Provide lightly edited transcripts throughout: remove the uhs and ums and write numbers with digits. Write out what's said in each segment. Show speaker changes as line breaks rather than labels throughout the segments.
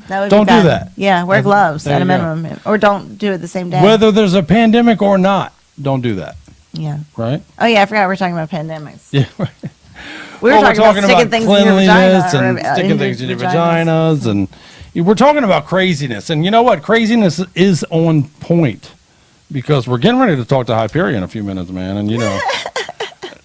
That would
Don't
be
do
bad.
that.
Yeah, wear gloves
There
at a
you go.
minimum, or don't do it the same day.
Whether there's a pandemic or not, don't do that.
Yeah.
Right?
Oh yeah, I forgot we're talking about pandemics.
Yeah. Right.
We were talking about sticking things in your
cleanliness
vagina,
and sticking things in your
vaginas.
vaginas, and we're talking about craziness. And you know what? Craziness is on point because we're getting ready to talk to Hyperia in a few minutes, man. And you know,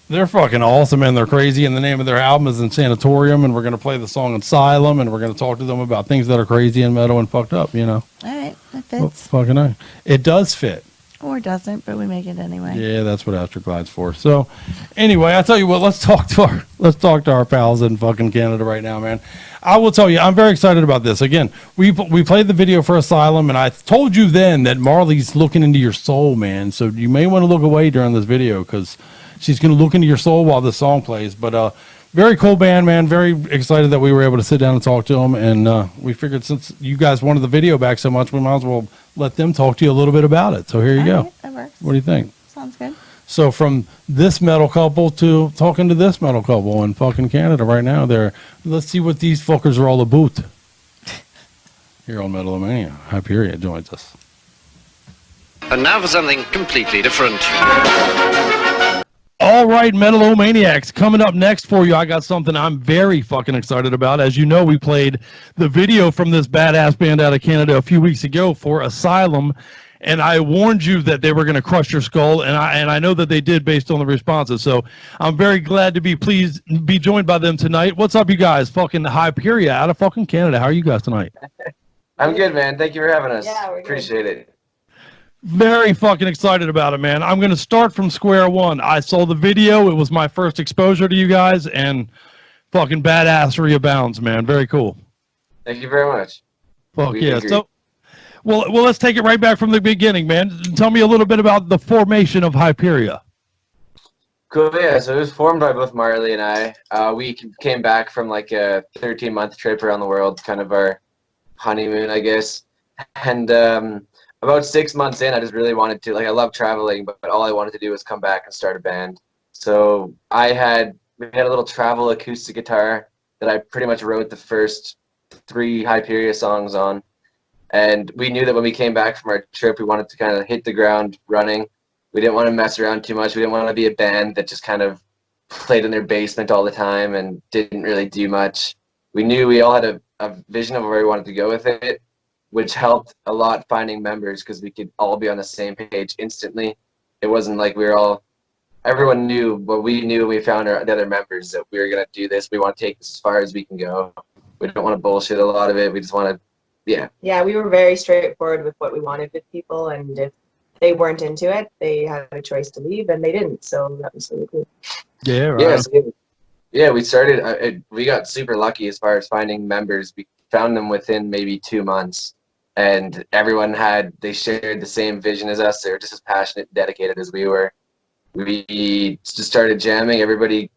they're fucking awesome and they're crazy. And the name of their album is Insanatorium, and we're gonna play the song Asylum, and we're gonna talk to them about things that are crazy and metal and fucked up. You know.
All right, that
Well,
fits.
fucking A. It does fit.
Or doesn't, but we make it anyway.
Yeah, that's what Astroglide's for. So, anyway, I tell you what, let's talk to our pals in fucking Canada right now, man. I will tell you, I'm very excited about this. Again, we played the video for Asylum, and I told you then that Marlee's looking into your soul, man. So you may want to look away during this video because she's going to look into your soul while this song plays. But very cool band, man. Very excited that we were able to sit down and talk to them. And we figured since you guys wanted the video back so much, we might as well let them talk to you a little bit about it. So here you go.
Right, that works.
What do you think?
Sounds good.
So from this metal couple to talking to this metal couple in fucking Canada right now, let's see what these fuckers are all about. Here on Metal-O-Mania, Hyperia joins us.
And now for something completely different.
All right, Metal-O-Maniacs, coming up next for you, I got something I'm very fucking excited about. As you know, we played the video from this badass band out of Canada a few weeks ago for Asylum, and I warned you that they were going to crush your skull, and I know that they did based on the responses. So I'm very glad to be joined by them tonight. What's up, you guys? Fucking Hyperia out of fucking Canada. How are you guys tonight?
I'm good, man. Thank you for having us.
Yeah, we're good.
Appreciate it.
Very fucking excited about it, man. I'm going to start from square one. I saw the video. It was my first exposure to you guys, and fucking badassery abounds, man. Very cool.
Thank you very much.
Fuck
We
yeah.
agree.
So, well, let's take it right back from the beginning, man. Tell me a little bit about the formation of Hyperia.
Cool. Yeah. So it was formed by both Marlee and I. We came back from like a 13-month trip around the world, kind of our honeymoon, I guess. And about 6 months in, I just really wanted to, I love traveling, but all I wanted to do was come back and start a band. So we had a little travel acoustic guitar that I pretty much wrote the first 3 Hyperia songs on. And we knew that when we came back from our trip, we wanted to kind of hit the ground running. We didn't want to mess around too much. We didn't want to be a band that just kind of played in their basement all the time and didn't really do much. We knew we all had a vision of where we wanted to go with it, which helped a lot finding members because we could all be on the same page instantly. It wasn't like everyone knew, but we knew when we found the other members that we were going to do this. We want to take this as far as we can go. We don't want to bullshit a lot of it. We just want to, yeah.
Yeah, we were very straightforward with what we wanted with people, and if they weren't into it, they had a choice to leave, and they didn't, so that was really cool.
Yeah, right.
Yeah, so we started, we got super lucky as far as finding members. We found them within maybe 2 months. And everyone they shared the same vision as us. They were just as passionate and dedicated as we were. We just started jamming. Everybody,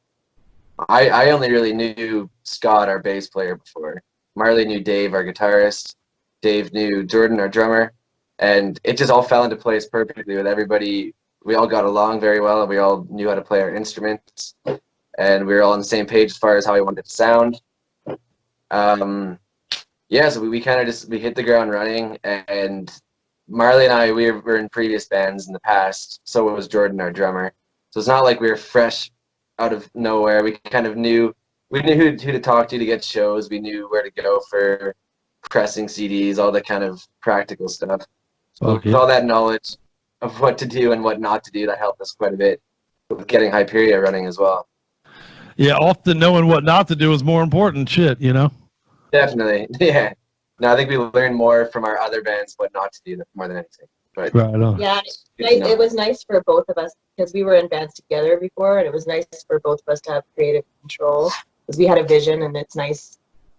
I only really knew Scott, our bass player, before. Marlee knew Dave, our guitarist. Dave knew Jordan, our drummer. And it just all fell into place perfectly with everybody. We all got along very well, and we all knew how to play our instruments. And we were all on the same page as far as how we wanted it to sound. Yeah, so we kind of we hit the ground running, and Marlee and I, we were in previous bands in the past, so was Jordan, our drummer. So it's not like we were fresh out of nowhere. We kind of knew who to talk to get shows. We knew where to go for pressing CDs, all that kind of practical stuff. So
Okay.
with all that knowledge of what to do and what not to do, that helped us quite a bit with getting Hyperia running as well.
Yeah, often knowing what not to do is more important shit, you know?
Definitely, yeah. No, I think we learned more from our other bands what not to do more than anything. But
Right on.
Yeah,
Good to know.
it was nice for both of us because we were in bands together before, and it was nice for both of us to have creative control because we had a vision, and it's nice.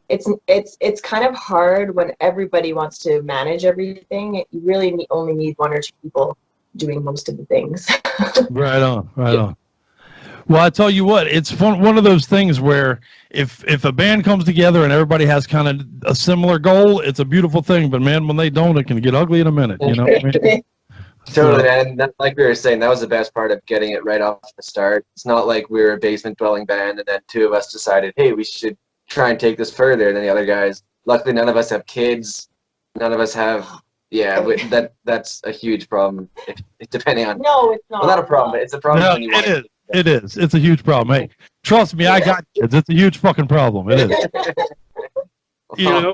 It's kind of hard when everybody wants to manage everything. You really only need 1 or 2 people doing most of the things.
Right on. Right on. Well, I tell you what, it's one of those things where if a band comes together and everybody has kind of a similar goal, it's a beautiful thing. But man, when they don't, it can get ugly in a minute. You know what I mean?
Totally, man. Like we were saying, that was the best part of getting it right off the start. It's not like we were a basement dwelling band and then 2 of us decided, hey, we should try and take this further. And then the other guys luckily none of us have kids. None of us have. Yeah, that's a huge problem. Depending on.
No, it's not.
Well, not a problem, but it's a problem
No,
when you want
it is. It is. It's a huge problem. Hey, trust me, I got kids. It's a huge fucking problem. It is. You know,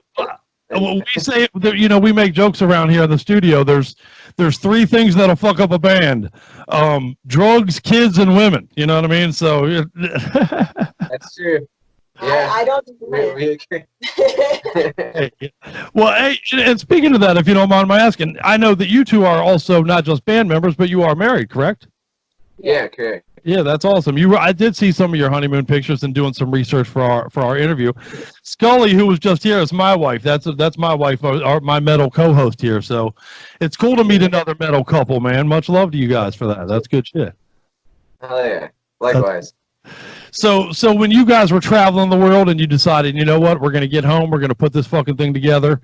we say that, you know, we make jokes around here in the studio. There's 3 things that'll fuck up a band: drugs, kids, and women. You know what I mean? So
That's true. Yeah,
I don't.
we agree.
well, hey, and speaking of that, if you don't mind my asking, I know that you two are also not just band members, but you are married, correct?
Yeah, correct.
Yeah, that's awesome. I did see some of your honeymoon pictures and doing some research for our interview. Scully, who was just here, is my wife. That's my wife, my metal co-host here. So it's cool to meet another metal couple, man. Much love to you guys for that. That's good shit.
Hell yeah. Likewise.
So when you guys were traveling the world and you decided, you know what, we're gonna get home, we're gonna put this fucking thing together.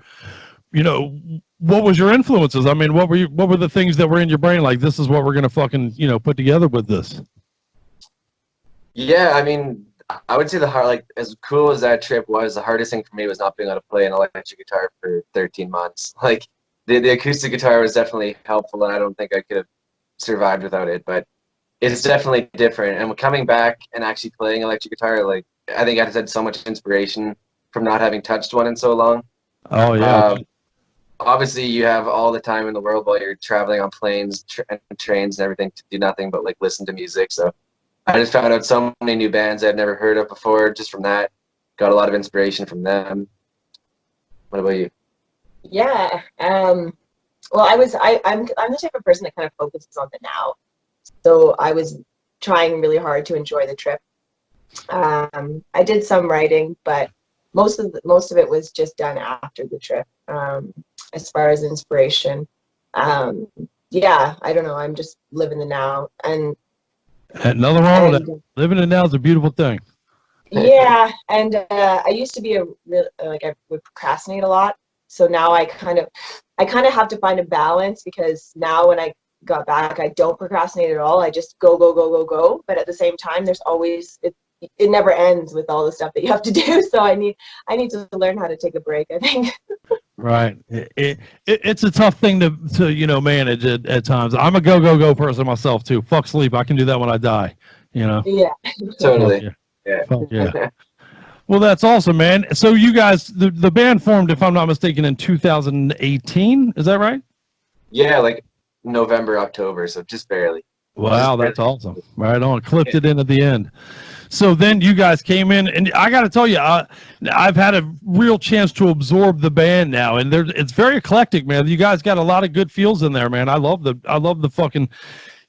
You know, what was your influences? I mean, what were the things that were in your brain? Like, this is what we're gonna fucking, you know, put together with this.
Yeah, I mean, I would say as cool as that trip was, the hardest thing for me was not being able to play an electric guitar for 13 months. Like, the acoustic guitar was definitely helpful, and I don't think I could have survived without it, but it's definitely different. And coming back and actually playing electric guitar, like, I think I just had so much inspiration from not having touched one in so long.
Oh, yeah.
Obviously, you have all the time in the world while you're traveling on planes and trains and everything to do nothing but, like, listen to music, so I just found out so many new bands I'd never heard of before just from that. Got a lot of inspiration from them. What about you?
Yeah. Well, I'm the type of person that kind of focuses on the now. So I was trying really hard to enjoy the trip. I did some writing, but most of it was just done after the trip. As far as inspiration, yeah, I don't know. I'm just living the now, and
nothing wrong with that. Living it now is a beautiful thing.
Yeah, and I used to be I would procrastinate a lot. So now I kind of have to find a balance, because now when I got back, I don't procrastinate at all. I just go. But at the same time, there's always it never ends with all the stuff that you have to do. So I need to learn how to take a break, I think. Right.
It's a tough thing to you know, manage at times. I'm a go person myself too. Fuck sleep. I can do that when I die. You know.
Yeah.
Totally.
Yeah. Yeah. Well, that's awesome, man. So you guys, the band formed, if I'm not mistaken, in 2018. Is that right?
Yeah, like November, October, so just barely.
Wow, that's awesome. Right on. Clipped it in at the end. So then you guys came in, and I got to tell you, I've had a real chance to absorb the band now, and it's very eclectic, man. You guys got a lot of good feels in there, man. I love the fucking.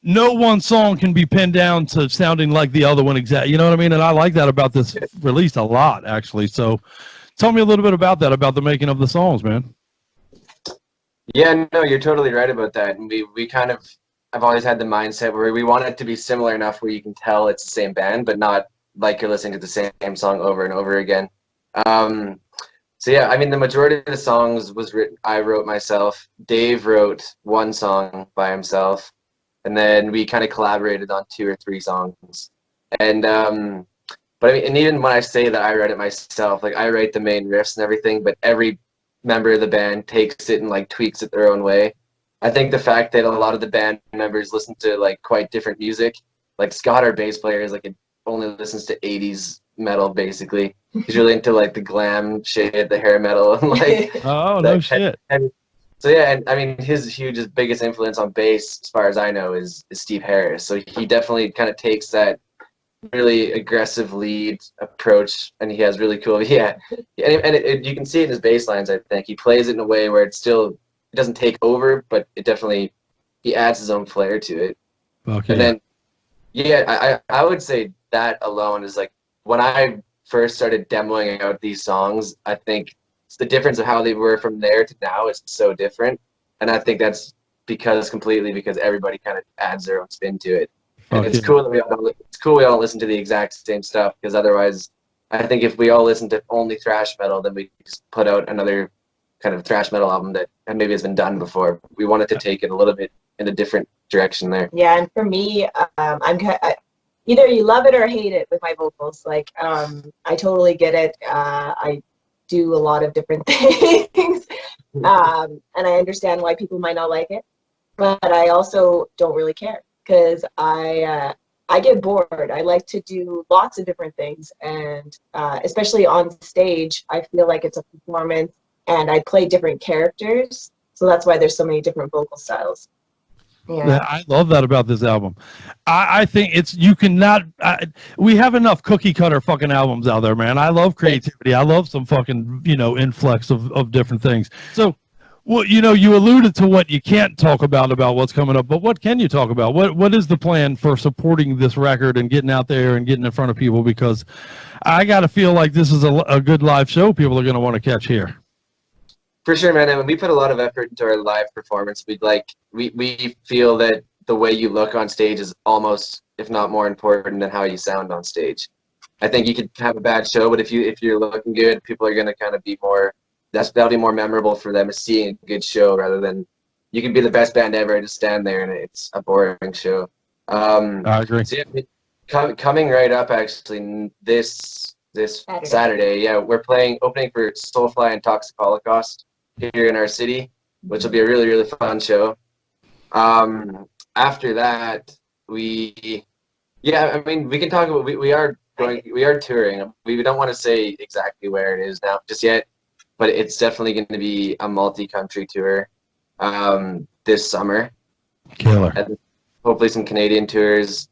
No one song can be pinned down to sounding like the other one exactly. You know what I mean? And I like that about this release a lot, actually. So tell me a little bit about that, about the making of the songs, man.
Yeah, no, you're totally right about that. And we kind of, I've always had the mindset where we want it to be similar enough where you can tell it's the same band, but not like you're listening to the same song over and over again. So yeah, I mean, the majority of the songs I wrote myself. Dave wrote one song by himself. And then we kind of collaborated on 2 or 3 songs. And but I mean, and even when I say that I write it myself, like, I write the main riffs and everything, but every member of the band takes it and like tweaks it their own way. I think the fact that a lot of the band members listen to like quite different music, like Scott, our bass player, is like only listens to 80s metal basically. He's really into like the glam shit, the hair metal, and like
oh no shit.
So yeah, and I mean, his biggest influence on bass, as far as I know, is Steve Harris. So he definitely kind of takes that really aggressive lead approach, and he has really cool, yeah. And you can see it in his bass lines. I think he plays it in a way where it doesn't take over, but it definitely, he adds his own flair to it.
Okay.
And then, yeah, I would say that alone is like, when I first started demoing out these songs, I think the difference of how they were from there to now is so different, and I think that's completely because everybody kind of adds their own spin to it. And it's cool that we all listen to the exact same stuff, because otherwise, I think if we all listen to only thrash metal, then we just put out another kind of thrash metal album that maybe has been done before. We wanted to take it a little bit in a different direction there.
Yeah, and for me, either you love it or hate it with my vocals. Like, I totally get it. I do a lot of different things. And I understand why people might not like it, but I also don't really care because I get bored. I like to do lots of different things, and especially on stage, I feel like it's a performance, and I play different characters, so that's why there's so many different vocal styles. Yeah.
I love that about this album. I think it's you cannot. We have enough cookie cutter fucking albums out there, man. I love creativity. I love some fucking influx of different things. So, well, you alluded to what you can't talk about what's coming up, but what can you talk about? What is the plan for supporting this record and getting out there and getting in front of people? Because I got to feel like this is a good live show. People are going to want to catch here.
For sure, man. And we put a lot of effort into our live performance. We feel that the way you look on stage is almost, if not more important than how you sound on stage. I think you could have a bad show, but if you're looking good, people are gonna kind of be more. That'll be more memorable for them, seeing a good show rather than you can be the best band ever and just stand there and it's a boring show.
I agree.
So yeah, coming right up actually this Saturday, yeah, we're opening for Soulfly and Toxic Holocaust here in our city, which will be a really, really fun show. After that, we can talk about, we are touring. We don't want to say exactly where it is now just yet, but it's definitely going to be a multi-country tour this summer.
Killer.
And hopefully some Canadian tours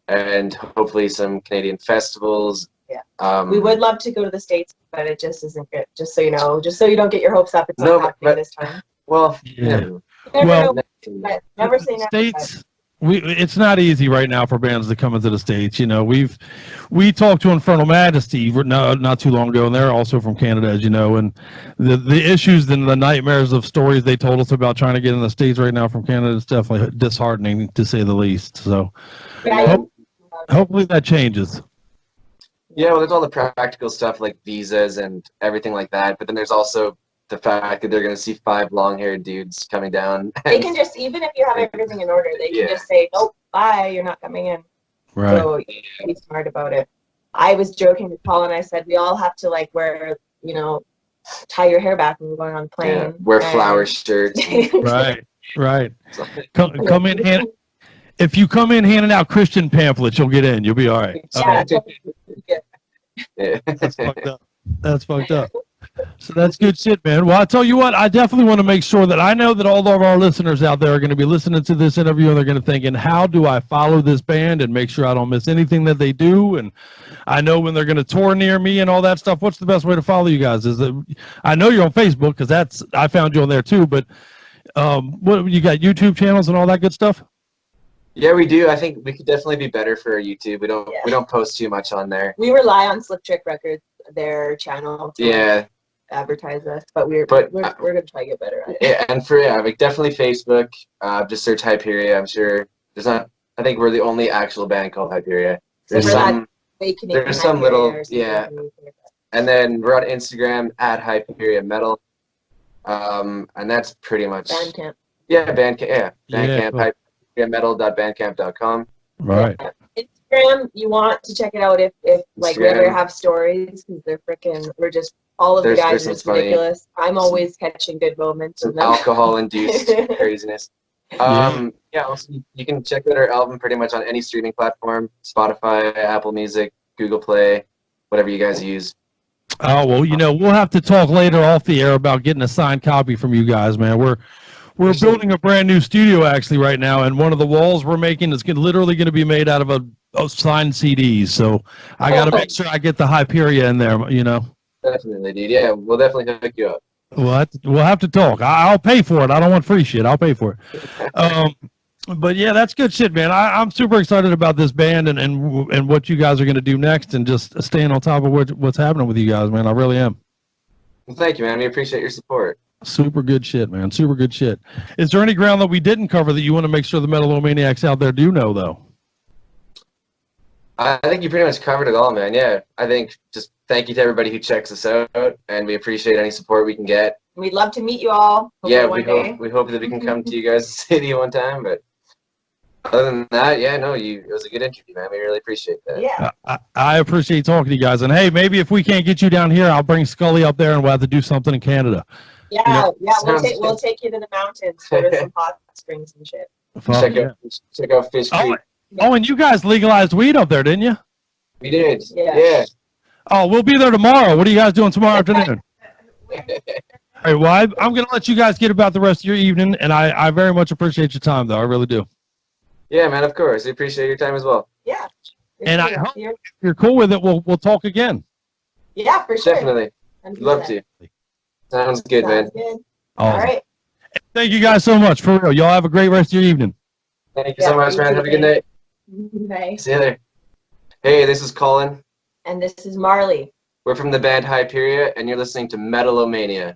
and hopefully some Canadian festivals.
Yeah. We would love to go to the States, but it just isn't good. Just so you know, just so you don't get your hopes up. It's not happening this time.
Well,
yeah.
But never say never.
States, it's not easy right now for bands to come into the States. We talked to Infernal Majesty not too long ago, and they're also from Canada, as you know, and the issues and the nightmares of stories they told us about trying to get in the States right now from Canada is definitely disheartening, to say the least. So hopefully that changes.
Yeah, well, there's all the practical stuff like visas and everything like that, but then there's also the fact that they're going to see 5 long-haired dudes coming down.
They can just, even if you have everything in order, they can just say, nope, bye, you're not coming in.
Right.
So you can be smart about it. I was joking with Colin, I said, we all have to wear, tie your hair back when we're going on the plane.
Yeah, wear flower shirts.
Right. Come in hand. If you come in handing out Christian pamphlets, you'll get in. You'll be all right.
Yeah.
That's fucked up. So that's good shit, man. Well, I tell you what, I definitely want to make sure that I know that all of our listeners out there are going to be listening to this interview and they're going to think, and how do I follow this band and make sure I don't miss anything that they do? And I know when they're going to tour near me and all that stuff. What's the best way to follow you guys? I know you're on Facebook because I found you on there too, but what you got, YouTube channels and all that good stuff?
Yeah, we do. I think we could definitely be better for our YouTube. We don't post too much on there.
We rely on Slip Trick Records, their channel, to advertise us, but we're gonna try to get better at it.
Yeah, and definitely Facebook. Just search Hyperia. I'm sure there's not. I think we're the only actual band called Hyperia. There's some little and then we're on Instagram at Hyperia Metal. And that's pretty much
Bandcamp.
Yeah, Bandcamp. Yeah, Bandcamp. Metal.bandcamp.com.
Right.
Instagram, you want to check it out if we ever have stories, because they're freaking. We're just all of the guys are just ridiculous. I'm always catching good moments.
Alcohol-induced craziness. Also, you can check out our album pretty much on any streaming platform: Spotify, Apple Music, Google Play, whatever you guys use.
Oh well, we'll have to talk later off the air about getting a signed copy from you guys, man. We're building a brand new studio actually right now, and one of the walls we're making is literally going to be made out of a signed CDs. So I got to make sure I get the Hyperia in there,
Definitely, dude. Yeah, we'll definitely hook you up.
We'll have to talk. I'll pay for it. I don't want free shit. I'll pay for it. But yeah, that's good shit, man. I'm super excited about this band and what you guys are going to do next, and just staying on top of what's happening with you guys, man. I really am.
Well, thank you, man. We appreciate your support.
Super good shit, man. Super good shit. Is there any ground that we didn't cover that you want to make sure the Metal-O-Maniacs out there do know, though?
I think you pretty much covered it all, man. Yeah, I think just thank you to everybody who checks us out, and we appreciate any support we can get.
We'd love to meet you all.
We hope that we can come to you guys' city one time, but Other than that, yeah, no, it was a good interview, man. We really appreciate that.
Yeah.
I appreciate talking to you guys. And hey, maybe if we can't get you down here, I'll bring Scully up there and we'll have to do something in Canada.
Yeah,
You know,
we'll take you to the mountains for some hot springs and shit.
Check out Fish Creek.
Oh, and you guys legalized weed up there, didn't you?
We did.
Yeah.
Yeah.
Oh, we'll be there tomorrow. What are you guys doing tomorrow afternoon? All right, well, I'm going to let you guys get about the rest of your evening, and I very much appreciate your time, though. I really do.
Yeah, man, of course. We appreciate your time as well.
Yeah.
And I hope if you're cool with it, we'll talk again.
Yeah, for sure.
Definitely.
100%.
Love to. Sounds good, man.
Sounds good.
Awesome.
All right.
Thank you guys so much, for real. Y'all have a great rest of your evening.
Thank you so much, man. Have a good night.
Bye.
See you later. Hey, this is Colin.
And this is Marlee.
We're from the band Hyperia, and you're listening to Metal-O-Mania.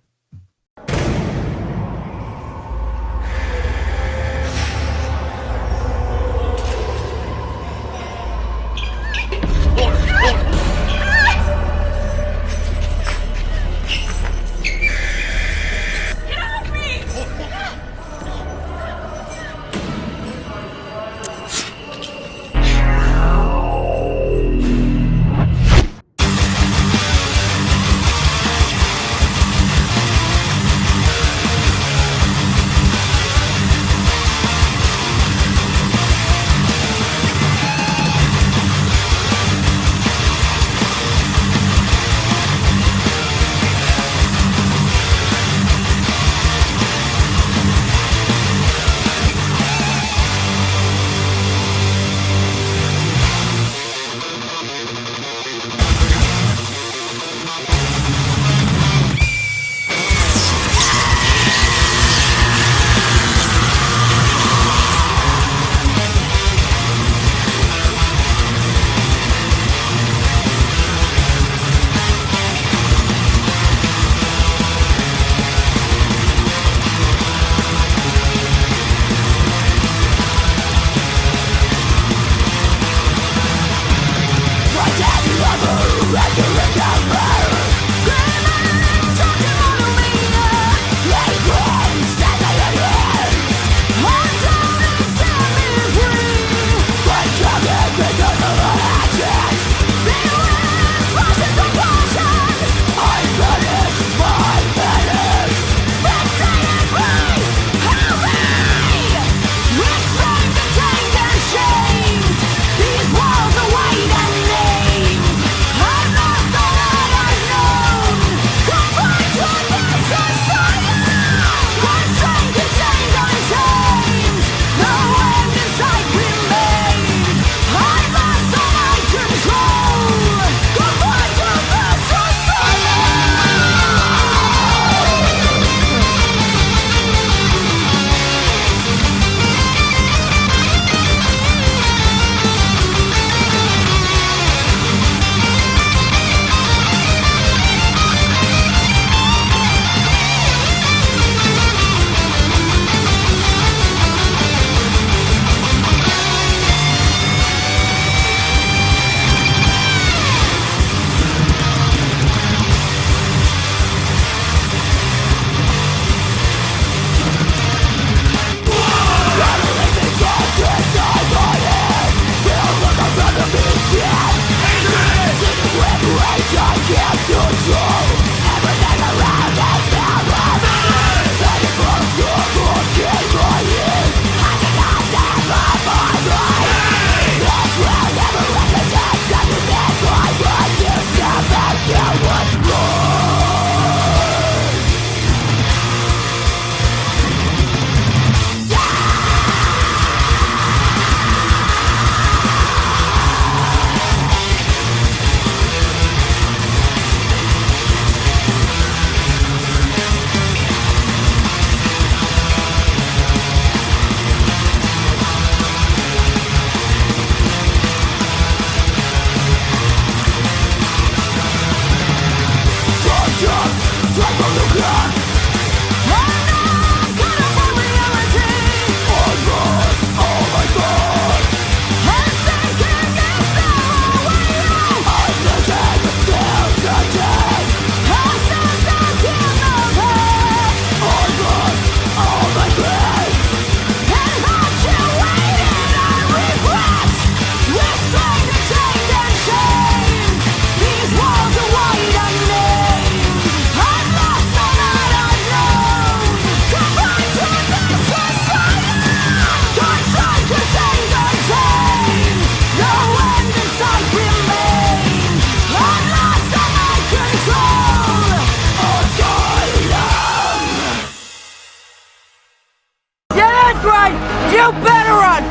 You better run!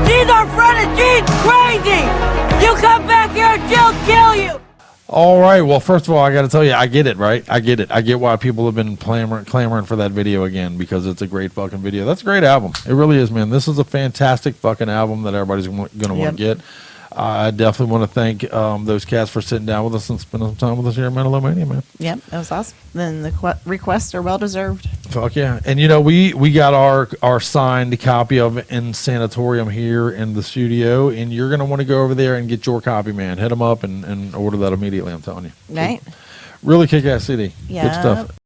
She's our friend and she's crazy! You come back here and she'll kill you!
All right. Well, first of all, I got to tell you, I get it, right? I get it. I get why people have been clamoring for that video again, because it's a great fucking video. That's a great album. It really is, man. This is a fantastic fucking album that everybody's going to want to get. I definitely want to thank those cats for sitting down with us and spending some time with us here at Metal-O-Mania, man.
Yep, that was awesome. Then the requests are well deserved.
Fuck yeah. And you know, we got our signed copy of it in Sanatorium here in the studio, and you're going to want to go over there and get your copy, man. Hit them up and order that immediately, I'm telling you.
Right.
Really kick-ass CD.
Yeah.
Good stuff.